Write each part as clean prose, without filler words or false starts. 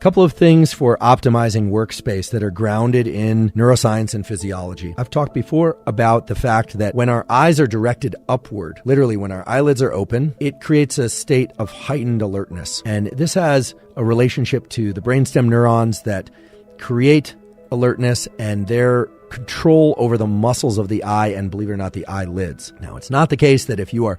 Couple of things for optimizing workspace that are grounded in neuroscience and physiology. I've talked before about the fact that when our eyes are directed upward, literally when our eyelids are open, it creates a state of heightened alertness. And this has a relationship to the brainstem neurons that create alertness and their control over the muscles of the eye and, believe it or not, the eyelids. Now, it's not the case that if you are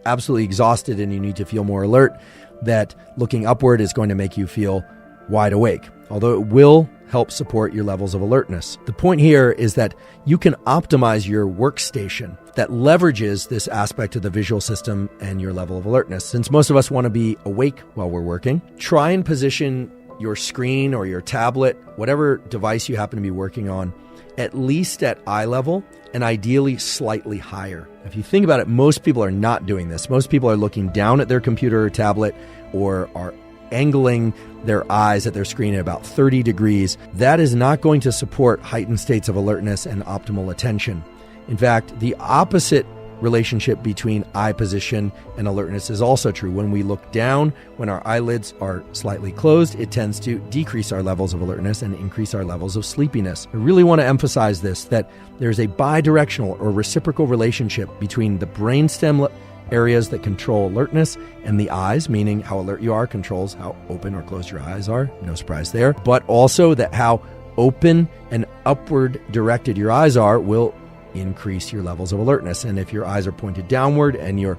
absolutely exhausted and you need to feel more alert, that looking upward is going to make you feel wide awake, although it will help support your levels of alertness. The point here is that you can optimize your workstation that leverages this aspect of the visual system and your level of alertness. Since most of us want to be awake while we're working, try and position your screen or your tablet, whatever device you happen to be working on, at least at eye level and ideally slightly higher. If you think about it, most people are not doing this. Most people are looking down at their computer or tablet or are angling their eyes at their screen at about 30 degrees. That is not going to support heightened states of alertness and optimal attention. In fact, the opposite relationship between eye position and alertness is also true. When we look down, when our eyelids are slightly closed, it tends to decrease our levels of alertness and increase our levels of sleepiness. I really want to emphasize this, that there's a bidirectional or reciprocal relationship between the brainstem areas that control alertness and the eyes, meaning how alert you are controls how open or closed your eyes are. No surprise there. But also that how open and upward directed your eyes are will increase your levels of alertness. And if your eyes are pointed downward and your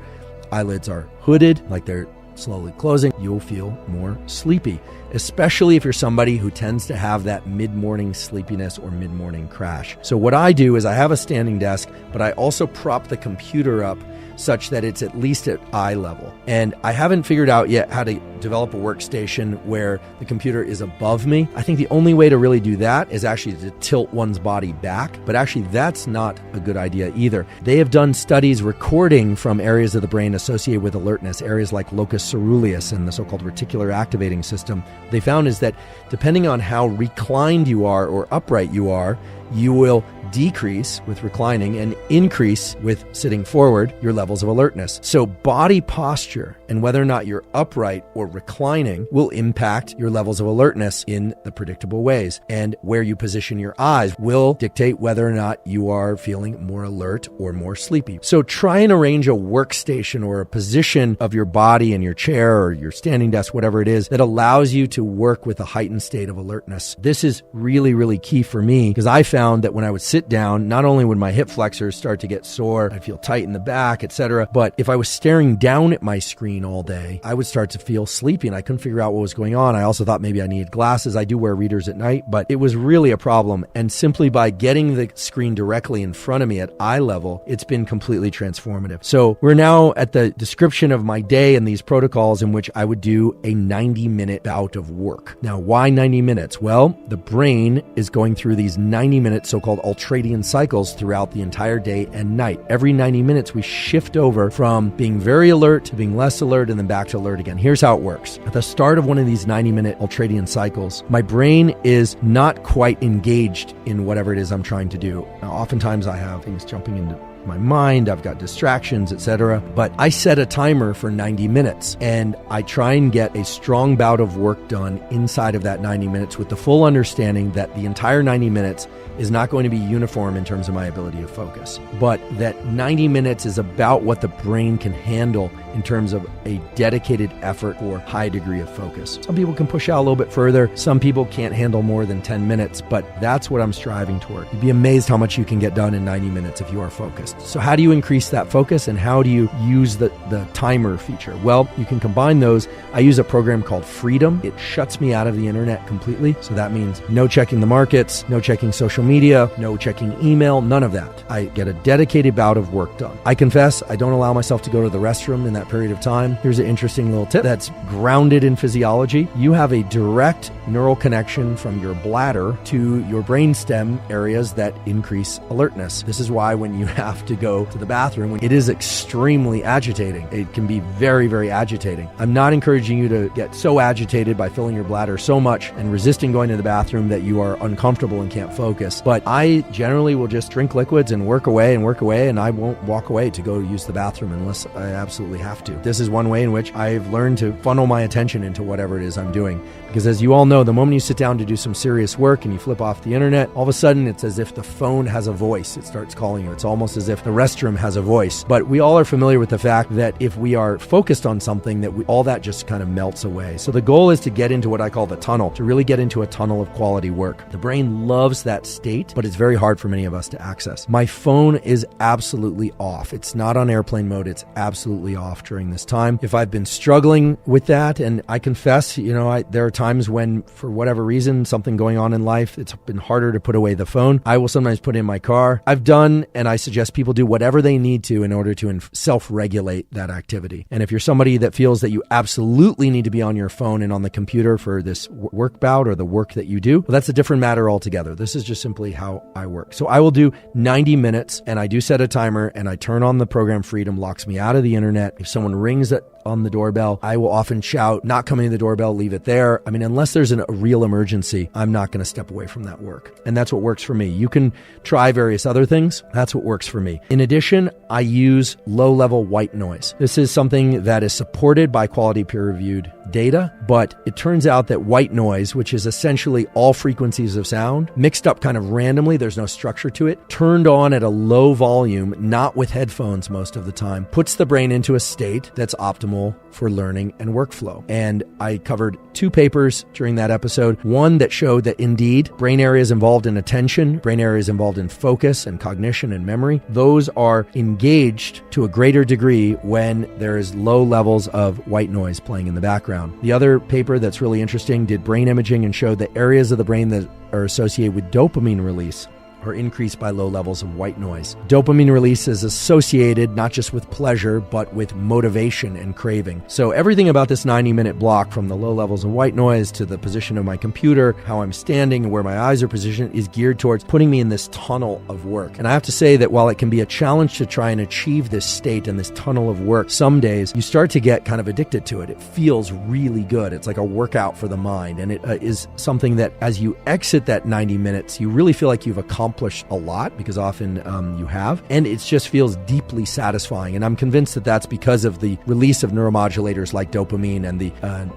eyelids are hooded, like they're slowly closing, you'll feel more sleepy, especially if you're somebody who tends to have that mid-morning sleepiness or mid-morning crash. So what I do is I have a standing desk, but I also prop the computer up such that it's at least at eye level. And I haven't figured out yet how to develop a workstation where the computer is above me. I think the only way to really do that is actually to tilt one's body back, but actually that's not a good idea either. They have done studies recording from areas of the brain associated with alertness, areas like locus ceruleus and the so-called reticular activating system. They found is that depending on how reclined you are or upright you are, you will decrease with reclining and increase with sitting forward your levels of alertness. So body posture and whether or not you're upright or reclining will impact your levels of alertness in the predictable ways. And where you position your eyes will dictate whether or not you are feeling more alert or more sleepy. So try and arrange a workstation or a position of your body in your chair or your standing desk, whatever it is, that allows you to work with a heightened state of alertness. This is really, really key for me because I found that when I would sit down, not only would my hip flexors start to get sore, I'd feel tight in the back, etc., but if I was staring down at my screen all day, I would start to feel sleepy and I couldn't figure out what was going on. I also thought maybe I needed glasses. I do wear readers at night, but it was really a problem. And simply by getting the screen directly in front of me at eye level, it's been completely transformative. So we're now at the description of my day and these protocols in which I would do a 90-minute bout of work. Now, why 90 minutes? Well, the brain is going through these 90-minute so-called ultradian cycles throughout the entire day and night. Every 90 minutes, we shift over from being very alert to being less alert and then back to alert again. Here's how it works. At the start of one of these 90-minute ultradian cycles, my brain is not quite engaged in whatever it is I'm trying to do. Now, oftentimes I have things jumping into my mind, I've got distractions, etc. But I set a timer for 90 minutes and I try and get a strong bout of work done inside of that 90 minutes with the full understanding that the entire 90 minutes is not going to be uniform in terms of my ability to focus, but that 90 minutes is about what the brain can handle in terms of a dedicated effort or high degree of focus. Some people can push out a little bit further. Some people can't handle more than 10 minutes, but that's what I'm striving toward. You'd be amazed how much you can get done in 90 minutes if you are focused. So how do you increase that focus and how do you use the timer feature? Well, you can combine those. I use a program called Freedom. It shuts me out of the internet completely. So that means no checking the markets, no checking social media, no checking email, none of that. I get a dedicated bout of work done. I confess, I don't allow myself to go to the restroom in that period of time. Here's an interesting little tip that's grounded in physiology. You have a direct neural connection from your bladder to your brainstem areas that increase alertness. This is why when you have have to go to the bathroom. It is extremely agitating. It can be very, very agitating. I'm not encouraging you to get so agitated by filling your bladder so much and resisting going to the bathroom that you are uncomfortable and can't focus. But I generally will just drink liquids and work away, and I won't walk away to go use the bathroom unless I absolutely have to. This is one way in which I've learned to funnel my attention into whatever it is I'm doing. Because as you all know, the moment you sit down to do some serious work and you flip off the internet, all of a sudden it's as if the phone has a voice. It starts calling you. It's almost as if the restroom has a voice. But we all are familiar with the fact that if we are focused on something, that all that just kind of melts away. So the goal is to get into what I call the tunnel, to really get into a tunnel of quality work. The brain loves that state, but it's very hard for many of us to access. My phone is absolutely off. It's not on airplane mode. It's absolutely off during this time. If I've been struggling with that, and I confess, there are times when, for whatever reason, something going on in life, it's been harder to put away the phone. I will sometimes put it in my car. I've done, and I suggest people do whatever they need to in order to self-regulate that activity. And if you're somebody that feels that you absolutely need to be on your phone and on the computer for this work bout or the work that you do, well, that's a different matter altogether. This is just simply how I work. So I will do 90 minutes, and I do set a timer, and I turn on the program Freedom, locks me out of the internet. If someone rings on the doorbell, I will often shout, not coming to the doorbell, leave it there. Unless there's a real emergency, I'm not going to step away from that work. And that's what works for me. You can try various other things. That's what works for me. In addition, I use low-level white noise. This is something that is supported by quality peer-reviewed data, but it turns out that white noise, which is essentially all frequencies of sound, mixed up kind of randomly, there's no structure to it, turned on at a low volume, not with headphones most of the time, puts the brain into a state that's optimal for learning and workflow. And I covered 2 papers during that episode. One that showed that indeed brain areas involved in attention, brain areas involved in focus and cognition and memory, those are engaged to a greater degree when there is low levels of white noise playing in the background. The other paper that's really interesting did brain imaging and showed that areas of the brain that are associated with dopamine release are increased by low levels of white noise. Dopamine release is associated not just with pleasure, but with motivation and craving. So everything about this 90-minute block, from the low levels of white noise to the position of my computer, how I'm standing and where my eyes are positioned, is geared towards putting me in this tunnel of work. And I have to say that while it can be a challenge to try and achieve this state and this tunnel of work, some days you start to get kind of addicted to it. It feels really good. It's like a workout for the mind. And it is something that as you exit that 90 minutes, you really feel like you've accomplished a lot, because often you have, and it just feels deeply satisfying. And I'm convinced that that's because of the release of neuromodulators like dopamine and the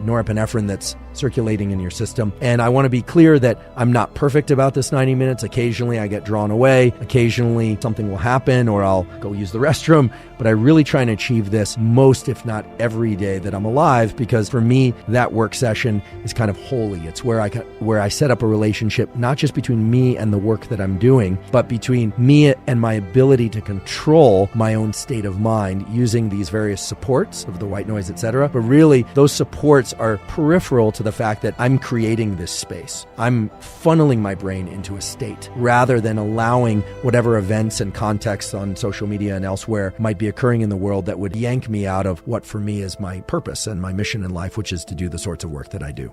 norepinephrine that's circulating in your system. And I want to be clear that I'm not perfect about this 90 minutes. Occasionally I get drawn away. Occasionally something will happen, or I'll go use the restroom. But I really try and achieve this most, if not every day that I'm alive, because for me, that work session is kind of holy. It's where I set up a relationship, not just between me and the work that I'm doing, but between me and my ability to control my own state of mind using these various supports of the white noise, etc. But really, those supports are peripheral to the fact that I'm creating this space. I'm funneling my brain into a state rather than allowing whatever events and contexts on social media and elsewhere might be occurring in the world that would yank me out of what for me is my purpose and my mission in life, which is to do the sorts of work that I do.